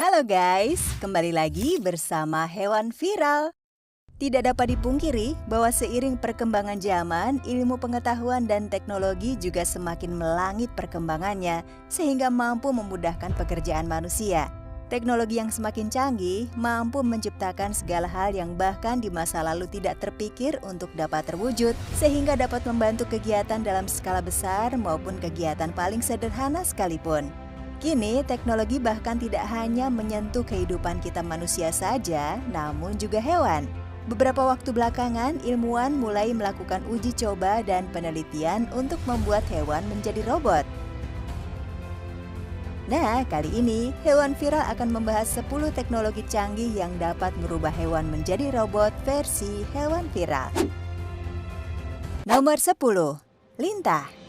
Halo guys, kembali lagi bersama Hewan Viral. Tidak dapat dipungkiri bahwa seiring perkembangan zaman, ilmu pengetahuan dan teknologi juga semakin melangit perkembangannya sehingga mampu memudahkan pekerjaan manusia. Teknologi yang semakin canggih mampu menciptakan segala hal yang bahkan di masa lalu tidak terpikir untuk dapat terwujud, sehingga dapat membantu kegiatan dalam skala besar maupun kegiatan paling sederhana sekalipun. Kini, teknologi bahkan tidak hanya menyentuh kehidupan kita manusia saja, namun juga hewan. Beberapa waktu belakangan, ilmuwan mulai melakukan uji coba dan penelitian untuk membuat hewan menjadi robot. Nah, kali ini Hewan Viral akan membahas 10 teknologi canggih yang dapat merubah hewan menjadi robot versi Hewan Viral. Nomor 10. Lintah.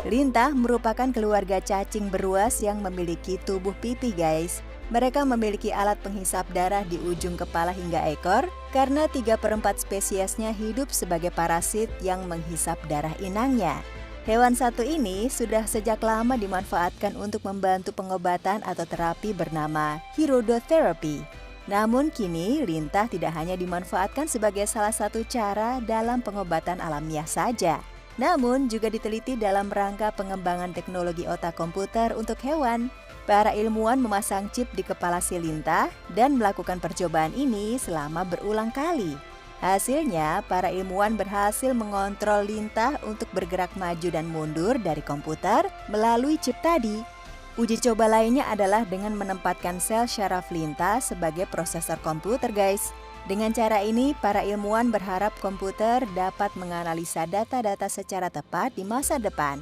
Lintah merupakan keluarga cacing beruas yang memiliki tubuh pipih guys. Mereka memiliki alat penghisap darah di ujung kepala hingga ekor karena 3/4 spesiesnya hidup sebagai parasit yang menghisap darah inangnya. Hewan satu ini sudah sejak lama dimanfaatkan untuk membantu pengobatan atau terapi bernama Hirudotherapi. Namun kini lintah tidak hanya dimanfaatkan sebagai salah satu cara dalam pengobatan alamiah saja, namun juga diteliti dalam rangka pengembangan teknologi otak komputer untuk hewan. Para ilmuwan memasang chip di kepala si lintah dan melakukan percobaan ini selama berulang kali. Hasilnya, para ilmuwan berhasil mengontrol lintah untuk bergerak maju dan mundur dari komputer melalui chip tadi. Uji coba lainnya adalah dengan menempatkan sel syaraf lintah sebagai prosesor komputer guys. Dengan cara ini, para ilmuwan berharap komputer dapat menganalisa data-data secara tepat di masa depan.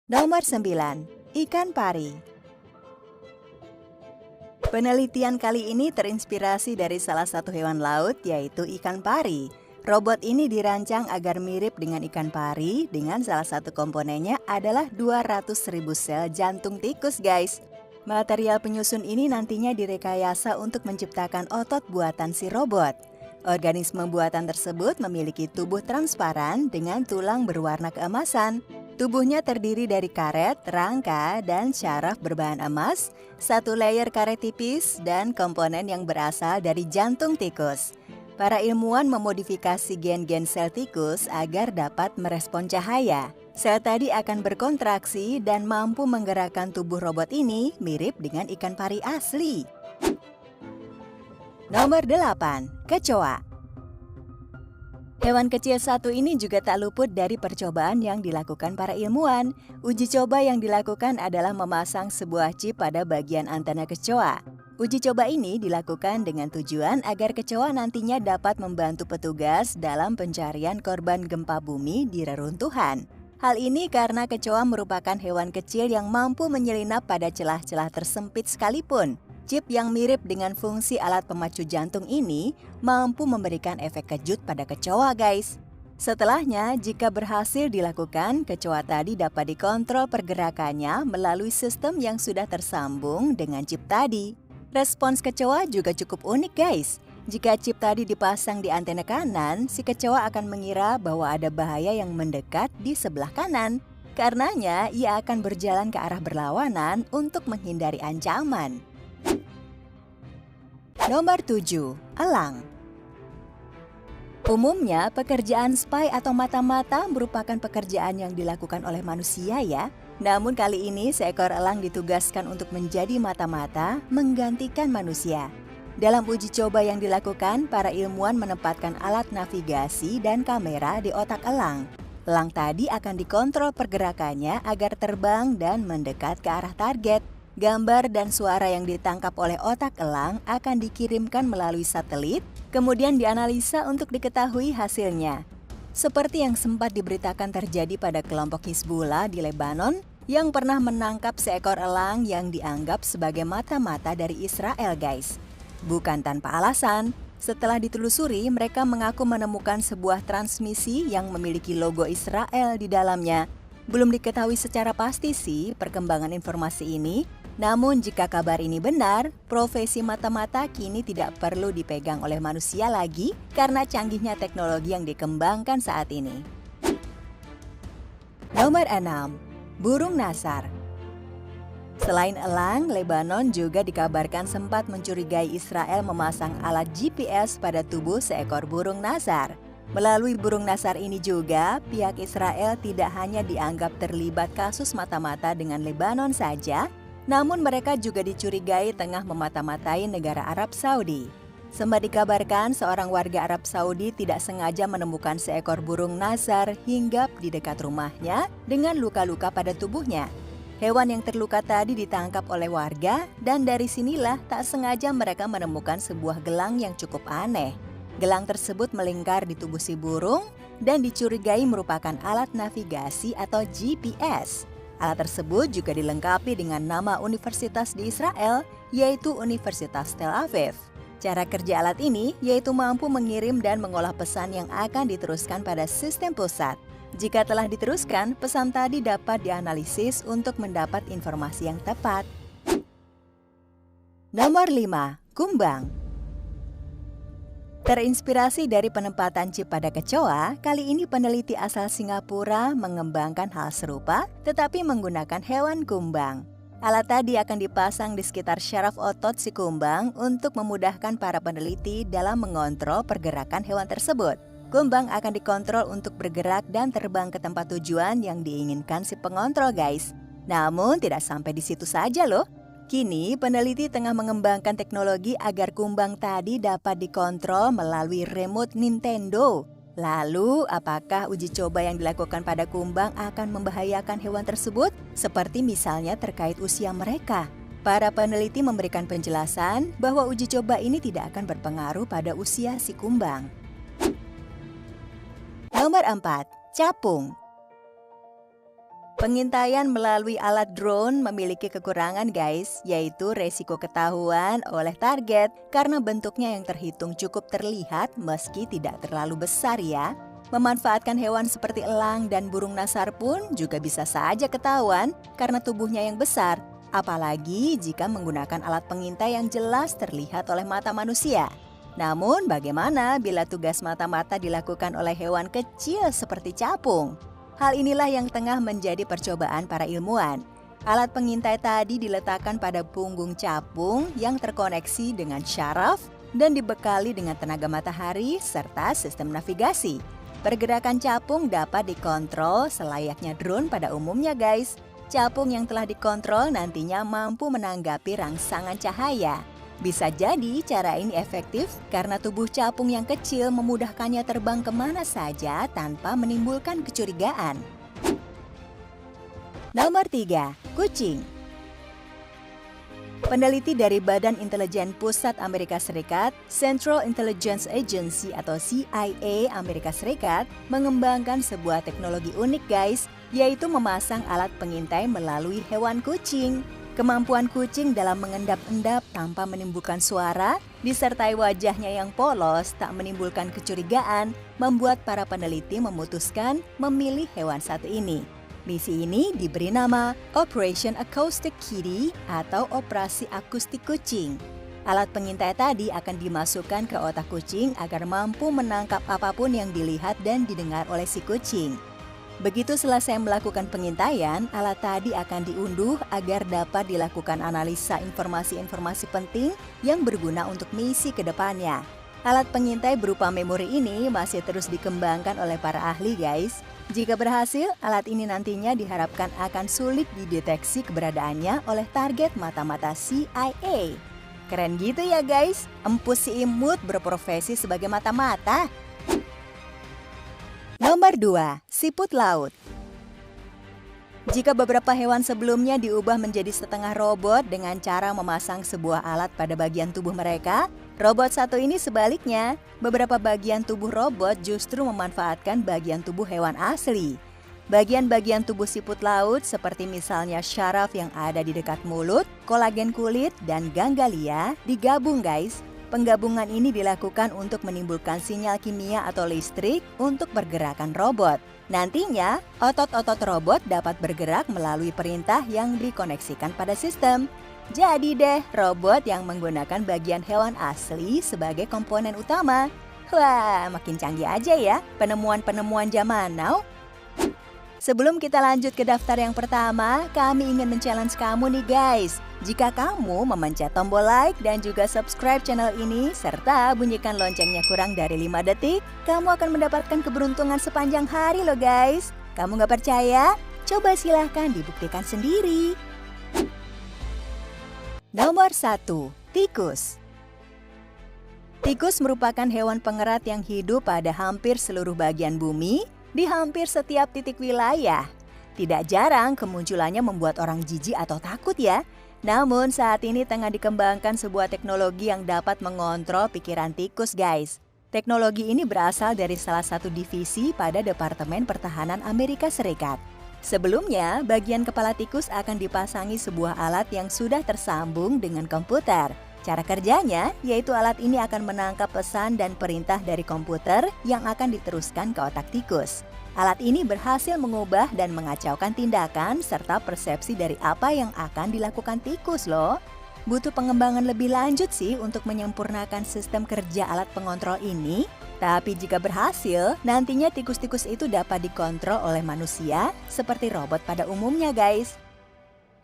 Nomor 9. Ikan pari. Penelitian kali ini terinspirasi dari salah satu hewan laut, yaitu ikan pari. Robot ini dirancang agar mirip dengan ikan pari dengan salah satu komponennya adalah 200.000 sel jantung tikus guys. Material penyusun ini nantinya direkayasa untuk menciptakan otot buatan si robot. Organisme buatan tersebut memiliki tubuh transparan dengan tulang berwarna keemasan. Tubuhnya terdiri dari karet, rangka, dan syaraf berbahan emas, satu layer karet tipis, dan komponen yang berasal dari jantung tikus. Para ilmuwan memodifikasi gen-gen sel tikus agar dapat merespon cahaya. Sel tadi akan berkontraksi dan mampu menggerakkan tubuh robot ini mirip dengan ikan pari asli. Nomor 8. Kecoa. Hewan kecil satu ini juga tak luput dari percobaan yang dilakukan para ilmuwan. Uji coba yang dilakukan adalah memasang sebuah chip pada bagian antena kecoa. Uji coba ini dilakukan dengan tujuan agar kecoa nantinya dapat membantu petugas dalam pencarian korban gempa bumi di reruntuhan. Hal ini karena kecoa merupakan hewan kecil yang mampu menyelinap pada celah-celah tersempit sekalipun. Chip yang mirip dengan fungsi alat pemacu jantung ini mampu memberikan efek kejut pada kecoa guys. Setelahnya, jika berhasil dilakukan, kecoa tadi dapat dikontrol pergerakannya melalui sistem yang sudah tersambung dengan chip tadi. Respons kecoa juga cukup unik guys. Jika chip tadi dipasang di antena kanan, si kecoa akan mengira bahwa ada bahaya yang mendekat di sebelah kanan. Karenanya, ia akan berjalan ke arah berlawanan untuk menghindari ancaman. Nomor 7. Elang. Umumnya, pekerjaan spy atau mata-mata merupakan pekerjaan yang dilakukan oleh manusia ya. Namun kali ini seekor elang ditugaskan untuk menjadi mata-mata menggantikan manusia. Dalam uji coba yang dilakukan, para ilmuwan menempatkan alat navigasi dan kamera di otak elang. Elang tadi akan dikontrol pergerakannya agar terbang dan mendekat ke arah target. Gambar dan suara yang ditangkap oleh otak elang akan dikirimkan melalui satelit, kemudian dianalisa untuk diketahui hasilnya. Seperti yang sempat diberitakan terjadi pada kelompok Hizbullah di Lebanon, yang pernah menangkap seekor elang yang dianggap sebagai mata-mata dari Israel guys. Bukan tanpa alasan, setelah ditelusuri mereka mengaku menemukan sebuah transmisi yang memiliki logo Israel di dalamnya. Belum diketahui secara pasti sih perkembangan informasi ini, Namun jika kabar ini benar, profesi mata-mata kini tidak perlu dipegang oleh manusia lagi karena canggihnya teknologi yang dikembangkan saat ini. Nomor 6. Burung Nasar. Selain elang, Lebanon juga dikabarkan sempat mencurigai Israel memasang alat GPS pada tubuh seekor burung nasar. Melalui burung nasar ini juga, pihak Israel tidak hanya dianggap terlibat kasus mata-mata dengan Lebanon saja, namun mereka juga dicurigai tengah memata-matai negara Arab Saudi. Sempat dikabarkan seorang warga Arab Saudi tidak sengaja menemukan seekor burung nasar hinggap di dekat rumahnya dengan luka-luka pada tubuhnya. Hewan yang terluka tadi ditangkap oleh warga dan dari sinilah tak sengaja mereka menemukan sebuah gelang yang cukup aneh. Gelang tersebut melingkar di tubuh si burung dan dicurigai merupakan alat navigasi atau GPS. Alat tersebut juga dilengkapi dengan nama universitas di Israel, yaitu Universitas Tel Aviv. Cara kerja alat ini yaitu mampu mengirim dan mengolah pesan yang akan diteruskan pada sistem pusat. Jika telah diteruskan, pesan tadi dapat dianalisis untuk mendapat informasi yang tepat. Nomor 5. Kumbang. Terinspirasi dari penempatan chip pada kecoa, kali ini peneliti asal Singapura mengembangkan hal serupa tetapi menggunakan hewan kumbang. Alat tadi akan dipasang di sekitar syaraf otot si kumbang untuk memudahkan para peneliti dalam mengontrol pergerakan hewan tersebut. Kumbang akan dikontrol untuk bergerak dan terbang ke tempat tujuan yang diinginkan si pengontrol, guys. Namun tidak sampai di situ saja loh. Kini, peneliti tengah mengembangkan teknologi agar kumbang tadi dapat dikontrol melalui remote Nintendo. Lalu, apakah uji coba yang dilakukan pada kumbang akan membahayakan hewan tersebut? Seperti misalnya terkait usia mereka. Para peneliti memberikan penjelasan bahwa uji coba ini tidak akan berpengaruh pada usia si kumbang. Nomor 4. Capung. Pengintaian melalui alat drone memiliki kekurangan, guys, yaitu resiko ketahuan oleh target karena bentuknya yang terhitung cukup terlihat meski tidak terlalu besar ya. Memanfaatkan hewan seperti elang dan burung nasar pun juga bisa saja ketahuan karena tubuhnya yang besar, apalagi jika menggunakan alat pengintai yang jelas terlihat oleh mata manusia. Namun bagaimana bila tugas mata-mata dilakukan oleh hewan kecil seperti capung? Hal inilah yang tengah menjadi percobaan para ilmuwan. Alat pengintai tadi diletakkan pada punggung capung yang terkoneksi dengan syaraf dan dibekali dengan tenaga matahari serta sistem navigasi. Pergerakan capung dapat dikontrol selayaknya drone pada umumnya, guys. Capung yang telah dikontrol nantinya mampu menanggapi rangsangan cahaya. Bisa jadi cara ini efektif karena tubuh capung yang kecil memudahkannya terbang kemana saja tanpa menimbulkan kecurigaan. Nomor 3. Kucing. Peneliti dari Badan Intelijen Pusat Amerika Serikat, Central Intelligence Agency atau CIA Amerika Serikat, mengembangkan sebuah teknologi unik, guys, yaitu memasang alat pengintai melalui hewan kucing. Kemampuan kucing dalam mengendap-endap tanpa menimbulkan suara, disertai wajahnya yang polos tak menimbulkan kecurigaan, membuat para peneliti memutuskan memilih hewan satu ini. Misi ini diberi nama Operation Acoustic Kitty atau Operasi Akustik Kucing. Alat pengintai tadi akan dimasukkan ke otak kucing agar mampu menangkap apapun yang dilihat dan didengar oleh si kucing. Begitu selesai melakukan pengintaian, alat tadi akan diunduh agar dapat dilakukan analisa informasi-informasi penting yang berguna untuk misi ke depannya. Alat pengintai berupa memori ini masih terus dikembangkan oleh para ahli, guys. Jika berhasil, alat ini nantinya diharapkan akan sulit dideteksi keberadaannya oleh target mata-mata CIA. Keren gitu ya, guys. Empu si imut berprofesi sebagai mata-mata. Nomor 2. Siput laut. Jika beberapa hewan sebelumnya diubah menjadi setengah robot dengan cara memasang sebuah alat pada bagian tubuh mereka, robot satu ini sebaliknya. Beberapa bagian tubuh robot justru memanfaatkan bagian tubuh hewan asli. Bagian-bagian tubuh siput laut seperti misalnya syaraf yang ada di dekat mulut, kolagen kulit, dan ganggalia digabung, guys. Penggabungan ini dilakukan untuk menimbulkan sinyal kimia atau listrik untuk pergerakan robot. Nantinya, otot-otot robot dapat bergerak melalui perintah yang dikoneksikan pada sistem. Jadi deh, robot yang menggunakan bagian hewan asli sebagai komponen utama. Wah, makin canggih aja ya penemuan-penemuan zaman now. Sebelum kita lanjut ke daftar yang pertama, kami ingin men-challenge kamu nih guys. Jika kamu memencet tombol like dan juga subscribe channel ini, serta bunyikan loncengnya kurang dari 5 detik, kamu akan mendapatkan keberuntungan sepanjang hari loh guys. Kamu nggak percaya? Coba silahkan dibuktikan sendiri. Nomor 1. Tikus. Tikus merupakan hewan pengerat yang hidup pada hampir seluruh bagian bumi, di hampir setiap titik wilayah. Tidak jarang kemunculannya membuat orang jijik atau takut ya. Namun saat ini tengah dikembangkan sebuah teknologi yang dapat mengontrol pikiran tikus guys. Teknologi ini berasal dari salah satu divisi pada Departemen Pertahanan Amerika Serikat. Sebelumnya, bagian kepala tikus akan dipasangi sebuah alat yang sudah tersambung dengan komputer. Cara kerjanya, yaitu alat ini akan menangkap pesan dan perintah dari komputer yang akan diteruskan ke otak tikus. Alat ini berhasil mengubah dan mengacaukan tindakan serta persepsi dari apa yang akan dilakukan tikus loh. Butuh pengembangan lebih lanjut sih untuk menyempurnakan sistem kerja alat pengontrol ini. Tapi jika berhasil, nantinya tikus-tikus itu dapat dikontrol oleh manusia seperti robot pada umumnya guys.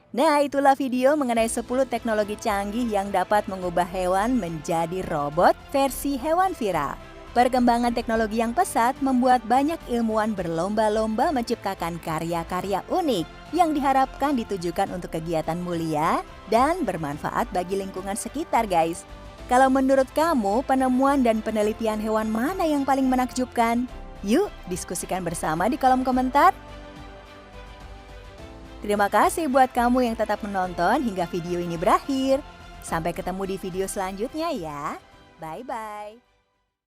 Nah, itulah video mengenai 10 teknologi canggih yang dapat mengubah hewan menjadi robot versi hewan viral. Perkembangan teknologi yang pesat membuat banyak ilmuwan berlomba-lomba menciptakan karya-karya unik yang diharapkan ditujukan untuk kegiatan mulia dan bermanfaat bagi lingkungan sekitar, guys. Kalau menurut kamu, penemuan dan penelitian hewan mana yang paling menakjubkan? Yuk, diskusikan bersama di kolom komentar. Terima kasih buat kamu yang tetap menonton hingga video ini berakhir. Sampai ketemu di video selanjutnya ya. Bye-bye.